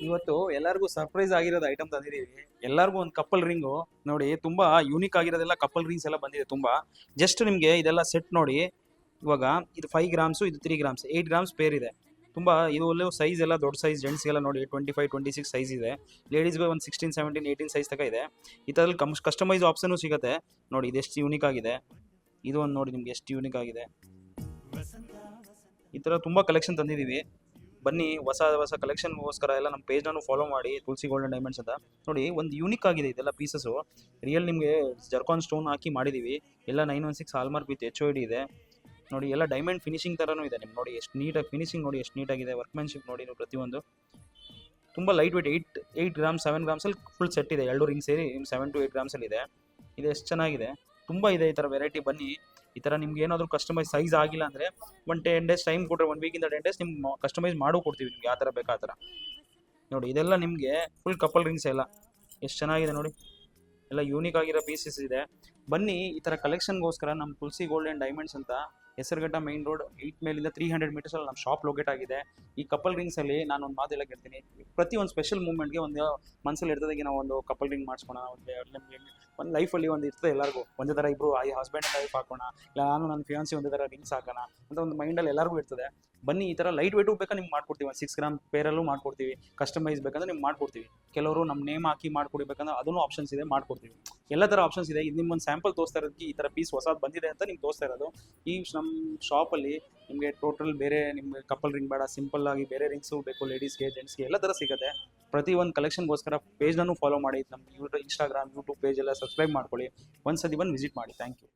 ಇವತ್ತು ಎಲ್ಲರಿಗೂ ಸರ್ಪ್ರೈಸ್ ಆಗಿರೋದು ಐಟಮ್ ತಂದಿದ್ದೀವಿ. ಎಲ್ಲರಿಗೂ ಒಂದು ಕಪಲ್ ರಿಂಗು ನೋಡಿ, ತುಂಬಾ ಯೂನಿಕ್ ಆಗಿರೋದೆಲ್ಲ ಕಪಲ್ ರಿಂಗ್ಸ್ ಎಲ್ಲ ಬಂದಿದೆ ತುಂಬಾ. ಜಸ್ಟ್ ನಿಮಗೆ ಇದೆಲ್ಲ ಸೆಟ್ ನೋಡಿ. ಇವಾಗ ಇದು 5 ಗ್ರಾಮ್ಸು, ಇದು 3 ಗ್ರಾಮ್ಸ್, 8 ಗ್ರಾಮ್ಸ್ ಪೇರ್ ಇದೆ. ತುಂಬಾ ಇದು ಒಳ್ಳೆ ಸೈಜ್ ಎಲ್ಲ ದೊಡ್ಡ ಸೈಜ್ ಜೆಂಟ್ಸ್ಗೆಲ್ಲ ನೋಡಿ 25, 26 ಸೈಜ್ ಇದೆ. ಲೇಡೀಸ್ಗೆ ಒಂದು 16, 17, 18 ಸೈಜ್ ತನಕ ಇದೆ. ಈ ಥರದಲ್ಲಿ ಕಸ್ಟಮೈಸ್ ಆಪ್ಷನ್ ಸಿಗುತ್ತೆ ನೋಡಿ. ಇದೆಷ್ಟು ಯೂನಿಕ್ ಆಗಿದೆ. ಇದು ಒಂದು ನೋಡಿ ನಿಮ್ಗೆ ಎಷ್ಟು ಯೂನಿಕ್ ಆಗಿದೆ. ಈ ಥರ ತುಂಬ ಕಲೆಕ್ಷನ್ ತಂದಿದ್ದೀವಿ. ಬನ್ನಿ, ಹೊಸ ಹೊಸ ಕಲೆಕ್ಷನ್ಗೋಸ್ಕರ ಎಲ್ಲ ನಮ್ಮ ಪೇಜ್ನೂ ಫಾಲೋ ಮಾಡಿ, ತುಳಸಿ ಗೋಲ್ಡನ್ ಡೈಮಂಡ್ಸ್ ಅಂತ ನೋಡಿ. ಒಂದು ಯೂನಿಕ್ ಆಗಿದೆ ಇದೆಲ್ಲ ಪೀಸಸ್ಸು. ರಿಯಲ್ ನಿಮಗೆ ಜರ್ಕಾನ್ ಸ್ಟೋನ್ ಹಾಕಿ ಮಾಡಿದ್ದೀವಿ. ಎಲ್ಲ 916 ಹಾಲ್ಮಾರ್ಕ್ ವಿತ್ HOD ಇದೆ ನೋಡಿ. ಎಲ್ಲ ಡೈಮಂಡ್ ಫಿನಿಶಿಂಗ್ ಥರನೂ ಇದೆ ನಿಮ್ಗೆ ನೋಡಿ. ಎಷ್ಟು ನೀಟಾಗಿ ಫಿನಿಶಿಂಗ್ ನೋಡಿ, ಎಷ್ಟು ನೀಟಾಗಿದೆ. ವರ್ಕ್ಮ್ಯಾನ್ಶಿಪ್ ನೋಡಿ ನೀವು ಪ್ರತಿಯೊಂದು. ತುಂಬ ಲೈಟ್ ವೆಯ್ಟ್. 8 ಗ್ರಾಮ್ಸ್ 7 ಗ್ರಾಮ್ಸಲ್ಲಿ ಫುಲ್ ಸೆಟ್ ಇದೆ. ಎರಡು ರಿಂಗ್ ಸೇರಿ 7 to 8 ಗ್ರಾಮ್ಸಲ್ಲಿ ಇದೆ. ಇದು ಎಷ್ಟು ಚೆನ್ನಾಗಿದೆ. ತುಂಬ ಇದೆ ಈ ಥರ ವೆರೈಟಿ. ಬನ್ನಿ, ಈ ಥರ ನಿಮ್ಗೆ ಏನಾದರೂ ಕಸ್ಟಮೈಸ್ ಸೈಜ್ ಆಗಿಲ್ಲ ಅಂದರೆ 10 ಡೇಸ್ ಟೈಮ್ ಕೊಟ್ಟರೆ, 1 ವೀಕಿಂದ 10 ಡೇಸ್ ನಿಮ್ಗೆ ಕಸ್ಟಮೈಸ್ ಮಾಡೋ ಕೊಡ್ತೀವಿ ನಿಮ್ಗೆ ಯಾವ ಥರ ಬೇಕು ಆ ಥರ ನೋಡಿ. ಇದೆಲ್ಲ ನಿಮಗೆ ಫುಲ್ ಕಪಲ್ ರಿಂಗ್ಸ್ ಎಲ್ಲ ಎಷ್ಟು ಚೆನ್ನಾಗಿದೆ ನೋಡಿ. ಎಲ್ಲ ಯೂನಿಕ್ ಆಗಿರೋ ಪೀಸಸ್ ಇದೆ. ಬನ್ನಿ, ಈ ಥರ ಕಲೆಕ್ಷನ್ಗೋಸ್ಕರ ನಮ್ಮ ತುಳಸಿ ಗೋಲ್ಡನ್ ಡೈಮಂಡ್ಸ್ ಅಂತ ಹೆಸರುಘಟ್ಟ ಮೈನ್ ರೋಡ್ 8 ಮೇಲಿಂದ 300 ಮೀಟರ್ಸಲ್ಲಿ ನಮ್ಮ ಶಾಪ್ ಲೊಕೇಟ್ ಆಗಿದೆ. ಈ ಕಪಲ್ ರಿಂಗ್ಸಲ್ಲಿ ನಾನು ಒಂದು ಮಾತೆಲ್ಲ ಕೇಳ್ತೀನಿ. ಪ್ರತಿ ಒಂದು ಸ್ಪೆಷಲ್ ಮೂಮೆಂಟ್ಗೆ ಒಂದು ಮನಸ್ಸಲ್ಲಿ ಇರ್ತದೆ, ನಾವು ಒಂದು ಕಪಲ್ ರಿಂಗ್ ಮಾಡಿಸ್ಕೋಣ, ಒಂದು ಲೈಫಲ್ಲಿ ಒಂದು ಇರ್ತದೆ ಎಲ್ಲರಿಗೂ. ಒಂದೇ ಥರ ಇಬ್ಬರು ಹಸ್ಬೆಂಡ್ ಆ್ಯಂಡ್ ವೈಫ್ ಹಾಕೋಣ, ಇಲ್ಲ ನಾನು ನನ್ನ ಫಿಯಾನ್ಸಿ ಒಂದೇ ಥರ ರಿಂಗ್ಸ್ ಹಾಕೋಣ ಅಂತ ಒಂದು ಮೈಂಡಲ್ಲಿ ಎಲ್ಲರಿಗೂ ಇರ್ತದೆ. ಬನ್ನಿ, ಈ ಥರ ಲೈಟ್ ವೆಯ್ಟು ಬೇಕಾ ನಿಮ್ಗೆ ಮಾಡ್ಕೊಡ್ತೀವಿ. ಒಂದು 6 ಗ್ರಾಮ್ ಪೇರಲ್ಲೂ ಮಾಡ್ಕೊಡ್ತೀವಿ. ಕಸ್ಟಮೈಸ್ ಬೇಕಂದ್ರೆ ನಿಮ್ಗೆ ಮಾಡ್ಕೊಡ್ತೀವಿ. ಕೆಲವರು ನಮ್ಮ ನೇಮ್ ಹಾಕಿ ಮಾಡ್ಕೊಡ್ಬೇಕಂದ್ರೆ ಅದನ್ನು ಆಪ್ಷನ್ಸ್ ಇದೆ, ಮಾಡ್ಕೊಡ್ತೀವಿ. ಎಲ್ಲ ಥರ ಆಪ್ಷನ್ಸ್ ಇದೆ. ಇದು ನಿಮ್ಮೊಂದು ಸ್ಯಾಂಪಲ್ ತೋರಿಸ್ತಾ ಇರೋದಕ್ಕೆ, ಈ ಥರ ಪೀಸ್ ಹೊಸದು ಬಂದಿದೆ ಅಂತ ನಿಮ್ಗೆ ತೋರಿಸ್ತಾ ಇರೋದು. ಈ ನಮ್ಮ ಶಾಪಲ್ಲಿ ನಿಮಗೆ ಟೋಟಲ್ ಬೇರೆ ನಿಮಗೆ ಕಪಲ್ ರಿಂಗ್ ಬೇಡ, ಸಿಂಪಲ್ ಆಗಿ ಬೇರೆ ರಿಂಗ್ಸು ಬೇಕು, ಲೇಡೀಸ್ಗೆ ಜೆಂಟ್ಸ್ಗೆ ಎಲ್ಲ ಥರ ಸಿಗುತ್ತೆ. ಪ್ರತಿ ಒಂದು ಕಲೆಕ್ಷನ್ಗೋಸ್ಕರ ಪೇಜ್ನೂ ಫಾಲೋ ಮಾಡಿ. ನಮ್ಮ ಇನ್ಸ್ಟಾಗ್ರಾಮ್, ಯೂಟ್ಯೂಬ್ ಪೇಜ್ ಎಲ್ಲ ಸಬ್ಸ್ಕ್ರೈಬ್ ಮಾಡ್ಕೊಳ್ಳಿ. ಒಂದ್ಸತಿ ಬಂದು ವಿಸಿಟ್ ಮಾಡಿ. Thank you.